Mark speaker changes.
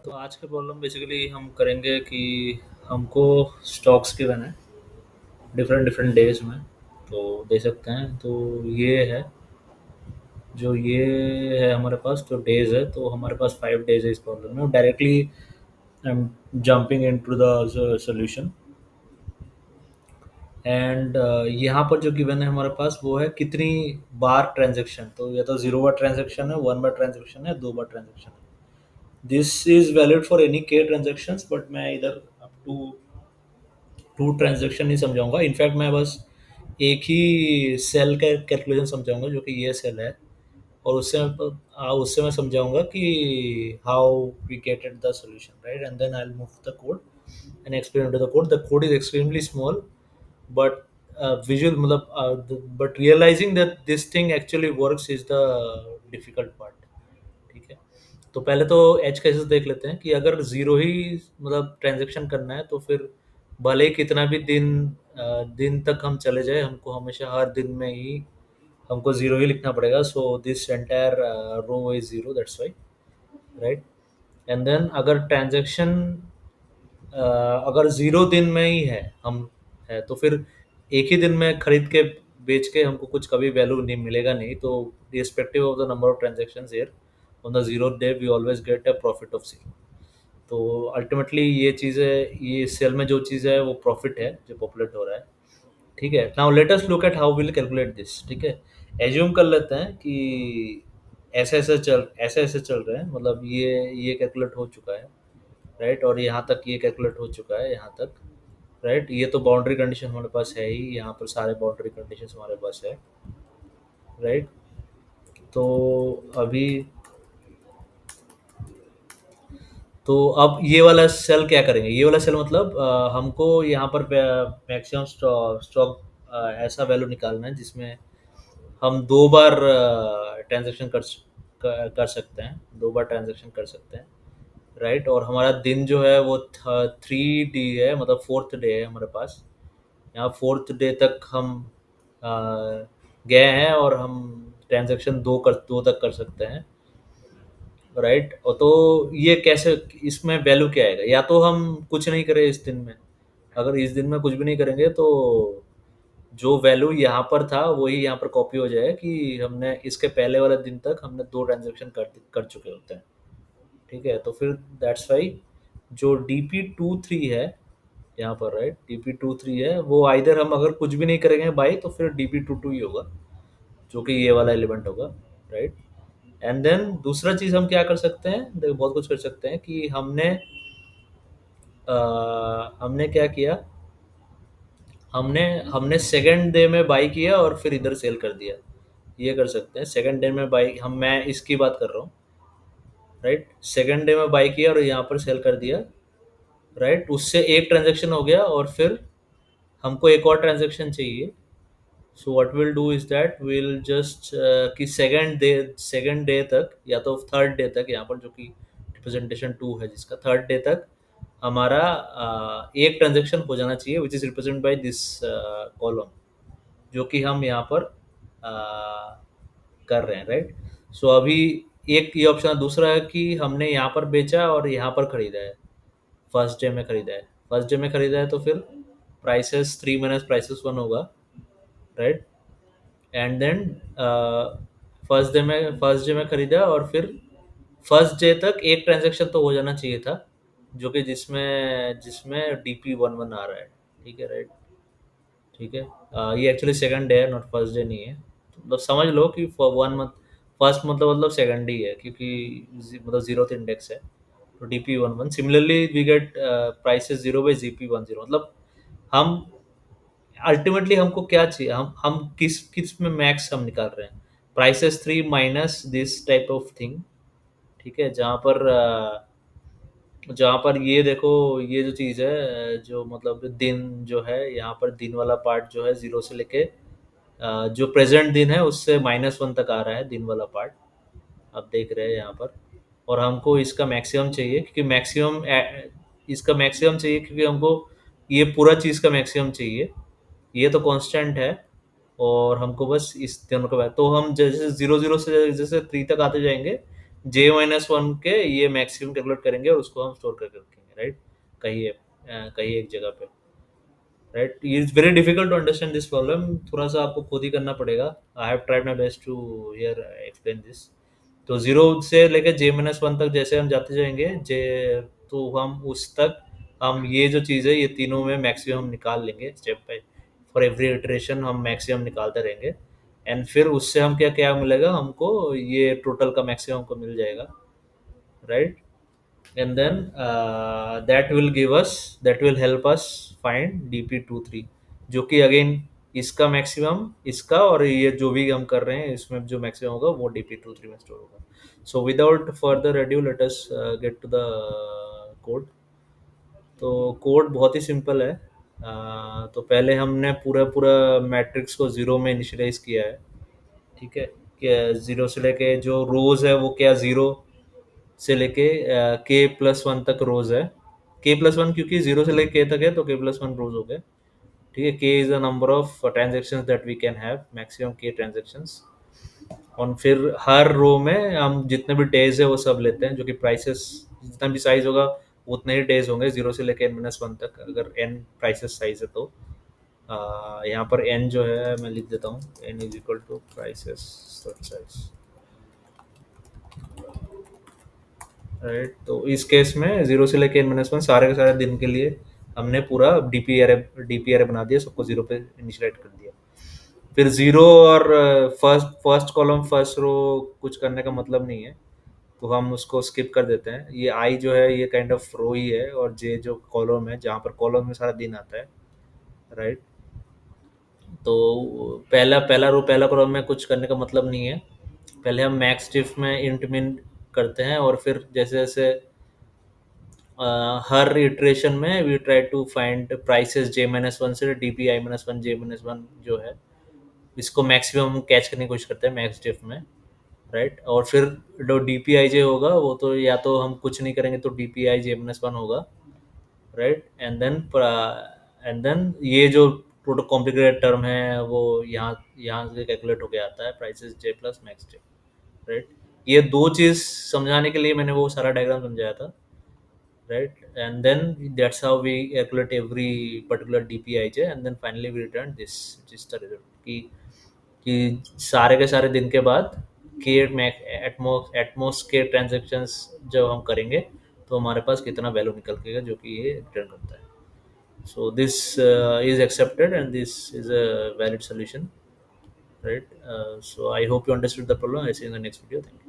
Speaker 1: तो आज का प्रॉब्लम बेसिकली हम करेंगे कि हमको स्टॉक्स गिवन है डिफरेंट डिफरेंट डेज में। तो दे सकते हैं। तो ये है जो ये है हमारे पास जो डेज है, तो हमारे पास 5 डेज है इस प्रॉब्लम में। Directly I am jumping into the solution. And यहाँ पर जो गिवन है हमारे पास वो है कितनी बार ट्रांजेक्शन। तो या तो 0 बार ट्रांजेक्शन है, 1 बार ट्रांजेक्शन है, 2 बार ट्रांजेक्शन है। This is valid for any के ट्रांजेक्शन्स, बट मैं इधर अप टू टू ट्रांजेक्शन नहीं समझाऊंगा। इनफैक्ट मैं बस एक ही सेल का कैलकुलेशन समझाऊंगा, जो कि ये सेल है। और उससे मैं समझाऊंगा कि how we getted the solution, right. And then I will move the code and explain to the code. The code is extremely small, but visual मतलब but realizing that this thing actually works is the difficult part. ठीक है। तो पहले तो as cases देख लेते हैं कि अगर जीरो ही मतलब ट्रांजेक्शन करना है, तो फिर भले ही कितना भी दिन तक हम चले जाए, हमको हमेशा हर दिन में ही हमको जीरो ही लिखना पड़ेगा। So this entire row is zero, that's why, right. And then अगर ट्रांजेक्शन अगर जीरो दिन में ही है हम है, तो फिर एक ही दिन में खरीद के बेच के हमको कुछ कभी वैल्यू नहीं मिलेगा नहीं। तो respective of the number of transactions here on the zero day we always get a profit of zero. तो अल्टीमेटली ये चीज़ है, ये सेल में जो चीज़ है वो प्रॉफिट है जो पॉपुलेट हो रहा है। ठीक है। Now let us look at how will calculate this. ठीक है। एज्यूम कर लेते हैं कि ऐसे ऐसे चल रहे हैं, मतलब ये कैलकुलेट हो चुका है, राइट। और यहाँ तक ये कैलकुलेट हो चुका है, यहाँ तक, राइट। ये तो बाउंड्री कंडीशन हमारे पास है ही, यहाँ पर सारे बाउंड्री कंडीशन हमारे पास है, राइट। तो अभी तो अब ये वाला सेल क्या करेंगे, ये वाला सेल मतलब हमको यहाँ पर मैक्सिमम स्टॉक ऐसा वैल्यू निकालना है जिसमें हम 2 बार ट्रांजेक्शन कर सकते हैं, 2 बार ट्रांजेक्शन कर सकते हैं, राइट। और हमारा दिन जो है वो 3D है, मतलब फोर्थ डे है हमारे पास। यहाँ फोर्थ डे तक हम अ, गए हैं और हम ट्रांजेक्शन दो तक कर सकते हैं, राइट। और तो ये कैसे, इसमें वैल्यू क्या आएगा, या तो हम कुछ नहीं करें इस दिन में। अगर इस दिन में कुछ भी नहीं करेंगे तो जो वैल्यू यहाँ पर था वही यहाँ पर कॉपी हो जाए कि हमने इसके पहले वाले दिन तक हमने 2 ट्रांजेक्शन कर चुके होते हैं। ठीक है। तो फिर दैट्स वाई जो DP23 है यहाँ पर, राइट, DP23 है वो आइदर हम अगर कुछ भी नहीं करेंगे बाई, तो फिर DP22 ही होगा, जो कि ये वाला एलिमेंट होगा, राइट। एंड देन दूसरा चीज हम क्या कर सकते हैं, देखो बहुत कुछ कर सकते हैं कि हमने क्या किया, हमने हमने सेकंड डे में बाई किया और फिर इधर सेल कर दिया। ये कर सकते हैं, सेकंड डे में बाई, मैं इसकी बात कर रहा हूँ, राइट। सेकंड डे में बाई किया और यहाँ पर सेल कर दिया, राइट। उससे एक ट्रांजेक्शन हो गया और फिर हमको एक और ट्रांजेक्शन चाहिए। So what will do is that will just कि सेकंड डे तक या तो थर्ड डे तक, यहाँ पर जो कि रिप्रेजेंटेशन 2 है जिसका, थर्ड डे तक हमारा एक ट्रांजेक्शन हो जाना चाहिए, which is represent by this column, जो कि हम यहाँ पर कर रहे हैं, राइट। सो अभी एक ये ऑप्शन, दूसरा है कि हमने यहाँ पर बेचा और यहाँ पर खरीदा है, फर्स्ट डे में खरीदा है। फर्स्ट डे में खरीदा है तो फिर प्राइसेस 3 माइनस प्राइसेस 1 होगा, right. And then first day में खरीदा और फिर फर्स्ट डे तक एक ट्रांजेक्शन तो हो जाना चाहिए था, जो कि जिसमें जिसमें DP11 आ रहा है। ठीक है, राइट। ठीक है। ये एक्चुअली सेकंड डे है, नॉट फर्स्ट डे नहीं है। तो मतलब समझ लो कि 1 मंथ, फर्स्ट मतलब सेकंड ही है, क्योंकि मतलब जीरो इंडेक्स है। तो DP11 similarly we get prices 0/GP10, मतलब हम अल्टीमेटली हमको क्या चाहिए, हम किस किस में मैक्स हम निकाल रहे हैं, prices 3 minus this type of thing. ठीक है। जहाँ पर ये देखो, ये जो चीज़ है जो मतलब दिन जो है, यहाँ पर दिन वाला पार्ट जो है जीरो से लेके जो प्रेजेंट दिन है उससे -1 तक आ रहा है दिन वाला पार्ट, आप देख रहे हैं यहाँ पर। और हमको इसका मैक्सिमम चाहिए, क्योंकि इसका मैक्सिमम चाहिए क्योंकि हमको ये पूरा चीज़ का मैक्सिमम चाहिए। ये तो कांस्टेंट है, और हमको बस इस दोनों के बाद, तो हम जैसे 0 0 से जैसे 3 तक आते जाएंगे, J-1 के ये मैक्सिमम कैलकुलेट करेंगे और उसको हम स्टोर करके रखेंगे, राइट? कहीं एक जगह पे, right? It's very difficult to understand this problem, थोड़ा सा आपको खुद ही करना पड़ेगा। I have tried my best to here explain this. तो जीरो से लेकर J-1 तक जैसे हम जाते जाएंगे जे, तो हम उस तक हम ये जो चीज़ है ये तीनों में मैक्सिमम निकाल लेंगे step by, for every iteration हम मैक्सिमम निकालते रहेंगे। एंड फिर उससे हम क्या क्या मिलेगा हमको, ये टोटल का मैक्सिमम को मिल जाएगा, right? And then that will help us find dp23, जो कि अगेन इसका मैक्सिमम, इसका और ये जो भी हम कर रहे हैं इसमें जो मैक्सिमम होगा वो dp23 में स्टोर होगा। So without further adieu let us get to the code. तो कोड बहुत ही सिंपल है। तो पहले हमने पूरा पूरा मैट्रिक्स को जीरो में इनिशियलाइज किया है, ठीक है? कि जीरो से लेके जो रोज है वो क्या, जीरो से लेके k+1 तक रोज है। k+1 क्योंकि जीरो से लेके k तक है तो k+1 रोज हो गए, ठीक है? k is the number of transaction that we can have, maximum k transactions. और फिर हर रो में हम जितने भी डेज है वो सब लेते हैं, जो कि प्राइसेस जितना भी साइज होगा उतने ही डेज होंगे जीरो से लेके n-1 तक, अगर n प्राइसेस साइज है तो। यहाँ पर n जो है मैं लिख देता हूँ, n is equal to prices size, right? तो इस केस में जीरो से लेके n-1 सारे के सारे दिन के लिए हमने पूरा डीपी एरे बना दिया, सबको जीरो पे इनिशियलाइज कर दिया। फिर जीरो और first first column first row कुछ करने का मतलब नहीं है, तो हम उसको स्किप कर देते हैं। ये आई जो है ये काइंड ऑफ रो ही है, और जे जो कॉलम है जहाँ पर कॉलम में सारा दिन आता है, राइट? तो पहला पहला रो पहला कॉलम में कुछ करने का मतलब नहीं है। पहले हम मैक्स डिफ में इंट मिन करते हैं, और फिर जैसे जैसे हर इटरेशन में we try to find prices J-1 से DPI-1 J-1 जो है इसको मैक्सिमम कैच करने की कोशिश करते हैं मैक्स डिफ में, राइट? और फिर जो DPI-J होगा वो तो या तो हम कुछ नहीं करेंगे तो DPI-J-1 होगा, राइट? एंड देन ये जो टोटल कॉम्प्लिकेटेड टर्म है वो यहाँ यहाँ से कैलकुलेट होके आता है, prices J plus max J, right? ये दो चीज़ समझाने के लिए मैंने वो सारा डायग्राम समझाया था, right? And then that's how we calculate every particular DPIJ, and then finally we return this, which is the result कि सारे के सारे दिन के बाद के एटमोस्ट के ट्रांजेक्शन्स जब हम करेंगे तो हमारे पास कितना वैल्यू निकल केगा जो कि ये रिटर्न करता है। So this is accepted and this is a valid solution, right? So I hope you understood the problem. I see you in the next video. Thank you.